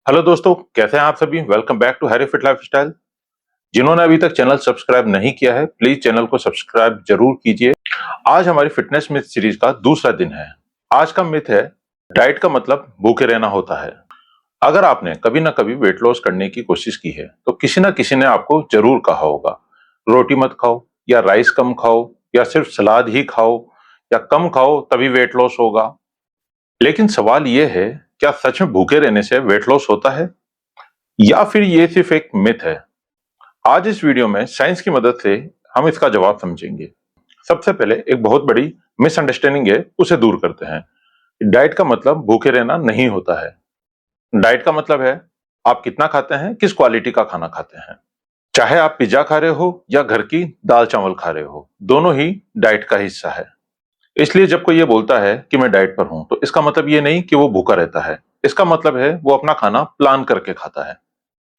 Hello दोस्तों, कैसे हैं आप सभी। Welcome back to Harry fit lifestyle. जिन्होंने अभी तक चैनल सब्सक्राइब नहीं किया है, प्लीज चैनल को सब्सक्राइब जरूर कीजिए। आज हमारी फिटनेस मिथ सीरीज का दूसरा दिन है। आज का मिथ है, डाइट का मतलब भूखे रहना होता है। अगर आपने कभी ना कभी वेट लॉस करने की कोशिश की है तो किसी ना किसी ने आपको जरूर कहा होगा, रोटी मत खाओ, या राइस कम खाओ, या सिर्फ सलाद ही खाओ, या कम खाओ तभी वेट लॉस होगा। लेकिन सवाल यह है, क्या सच में भूखे रहने से वेट लॉस होता है, या फिर ये सिर्फ एक मिथ है। आज इस वीडियो में साइंस की मदद से हम इसका जवाब समझेंगे। सबसे पहले एक बहुत बड़ी मिसअंडरस्टैंडिंग है, उसे दूर करते हैं। डाइट का मतलब भूखे रहना नहीं होता है। डाइट का मतलब है आप कितना खाते हैं, किस क्वालिटी का खाना खाते हैं। चाहे आप पिज्जा खा रहे हो या घर की दाल चावल खा रहे हो, दोनों ही डाइट का हिस्सा है। इसलिए जब कोई ये बोलता है कि मैं डाइट पर हूं, तो इसका मतलब ये नहीं कि वो भूखा रहता है। इसका मतलब है वो अपना खाना प्लान करके खाता है।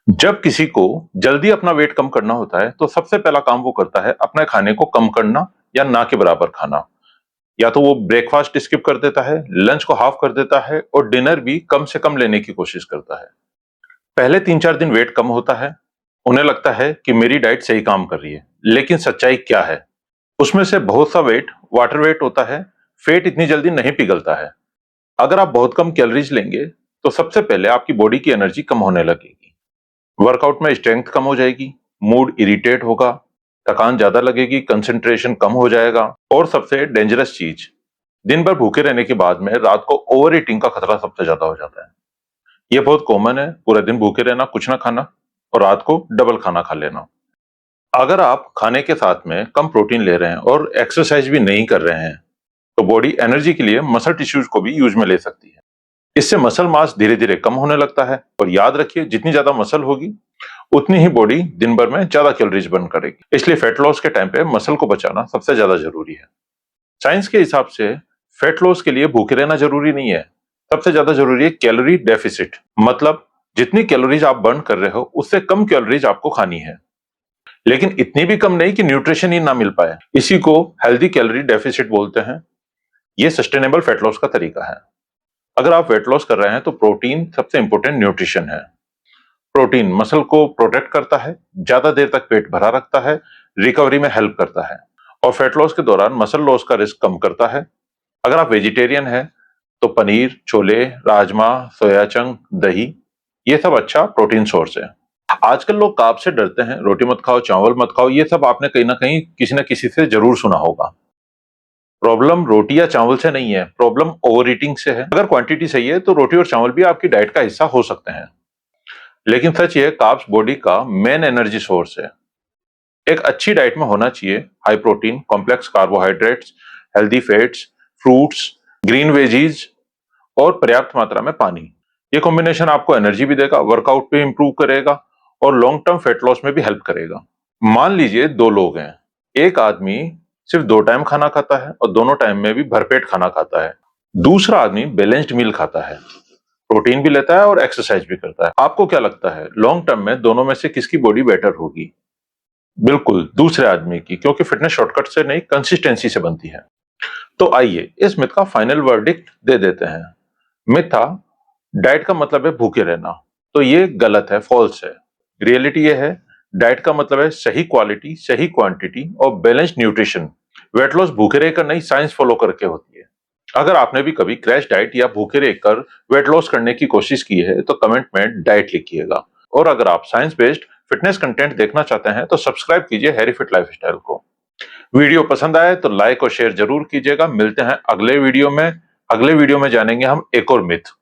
जब किसी को जल्दी अपना वेट कम करना होता है तो सबसे पहला काम वो करता है अपने खाने को कम करना या ना के बराबर खाना। या तो वो ब्रेकफास्ट स्किप कर देता है, लंच को हाफ कर देता है और डिनर भी कम से कम लेने की कोशिश करता है। पहले 3-4 दिन वेट कम होता है, उन्हें लगता है कि मेरी डाइट सही काम कर रही है। लेकिन सच्चाई क्या है? उसमें से बहुत सा वेट वाटर वेट होता है। फेट इतनी जल्दी नहीं पिघलता है। अगर आप बहुत कम कैलोरीज लेंगे तो सबसे पहले आपकी बॉडी की एनर्जी कम होने लगेगी। वर्कआउट में स्ट्रेंथ कम हो जाएगी, मूड इरिटेट होगा, थकान ज्यादा लगेगी, कंसंट्रेशन कम हो जाएगा। और सबसे डेंजरस चीज, दिन भर भूखे रहने के बाद में रात को ओवर ईटिंग का खतरा सबसे ज्यादा हो जाता है। ये बहुत कॉमन है, पूरे दिन भूखे रहना, कुछ ना खाना, और रात को डबल खाना खा लेना। अगर आप खाने के साथ में कम प्रोटीन ले रहे हैं और एक्सरसाइज भी नहीं कर रहे हैं, तो बॉडी एनर्जी के लिए मसल टिश्यूज को भी यूज में ले सकती है। इससे मसल मास धीरे धीरे कम होने लगता है। और याद रखिए, जितनी ज्यादा मसल होगी उतनी ही बॉडी दिन भर में ज्यादा कैलोरीज बर्न करेगी। इसलिए फैट लॉस के टाइम पे मसल को बचाना सबसे ज्यादा जरूरी है। साइंस के हिसाब से फैट लॉस के लिए भूखे रहना जरूरी नहीं है। सबसे ज्यादा जरूरी है कैलोरी डेफिसिट। मतलब जितनी कैलोरीज आप बर्न कर रहे हो उससे कम कैलोरीज आपको खानी है, लेकिन इतनी भी कम नहीं कि न्यूट्रिशन ही ना मिल पाए। इसी को हेल्दी कैलोरी डेफिसिट बोलते हैं। ये सस्टेनेबल फैट लॉस का तरीका है। अगर आप वेट लॉस कर रहे हैं तो प्रोटीन सबसे इंपॉर्टेंट न्यूट्रिशन है। प्रोटीन मसल को प्रोटेक्ट करता है, ज्यादा देर तक पेट भरा रखता है, रिकवरी में हेल्प करता है, और फैट लॉस के दौरान मसल लॉस का रिस्क कम करता है। अगर आप वेजिटेरियन हैं तो पनीर, छोले, राजमा, सोया चंक, दही, ये सब अच्छा प्रोटीन सोर्स है। आजकल लोग कार्ब से डरते हैं, रोटी मत खाओ, चावल मत खाओ, ये सब आपने कहीं ना कहीं किसी ना किसी से जरूर सुना होगा। प्रॉब्लम रोटी या चावल से नहीं है, प्रॉब्लम ओवर ईटिंग से है। अगर क्वांटिटी सही है तो रोटी और चावल भी आपकी डाइट का हिस्सा हो सकते हैं। लेकिन सच ये, कार्ब्स बॉडी का मेन एनर्जी सोर्स है। एक अच्छी डाइट में होना चाहिए high protein, complex carbohydrates, healthy fats, fruits, green veggies और पर्याप्त मात्रा में पानी। ये कॉम्बिनेशन आपको एनर्जी भी देगा, वर्कआउट पे इंप्रूव करेगा और लॉन्ग टर्म फैट लॉस में भी हेल्प करेगा। मान लीजिए दो लोग हैं, एक आदमी सिर्फ 2 टाइम खाना खाता है और दोनों टाइम में भी भरपेट खाना खाता है। दूसरा आदमी बैलेंस्ड मील खाता है, प्रोटीन भी लेता है और एक्सरसाइज भी करता है। आपको क्या लगता है लॉन्ग टर्म में दोनों में से किसकी बॉडी बेटर होगी? बिल्कुल दूसरे आदमी की, क्योंकि फिटनेस शॉर्टकट से नहीं, कंसिस्टेंसी से बनती है। तो आइए इस मिथ का फाइनल वर्डिक्ट दे देते हैं। मिथ था डाइट का मतलब है भूखे रहना, तो ये गलत है, फॉल्स है। रियलिटी ये है, डाइट का मतलब है सही क्वालिटी, सही क्वांटिटी और बैलेंस्ड न्यूट्रिशन। वेट लॉस भूखे रहकर नहीं, साइंस फॉलो करके होती है। अगर आपने भी कभी क्रैश डाइट या भूखे रहकर वेट लॉस करने की कोशिश की है तो कमेंट में डाइट लिखिएगा। और अगर आप साइंस बेस्ड फिटनेस कंटेंट देखना चाहते हैं तो सब्सक्राइब कीजिए हैरी फिट लाइफस्टाइल को। वीडियो पसंद आए तो लाइक और शेयर जरूर कीजिएगा। मिलते हैं अगले वीडियो में। अगले वीडियो में जानेंगे हम एक और मिथ।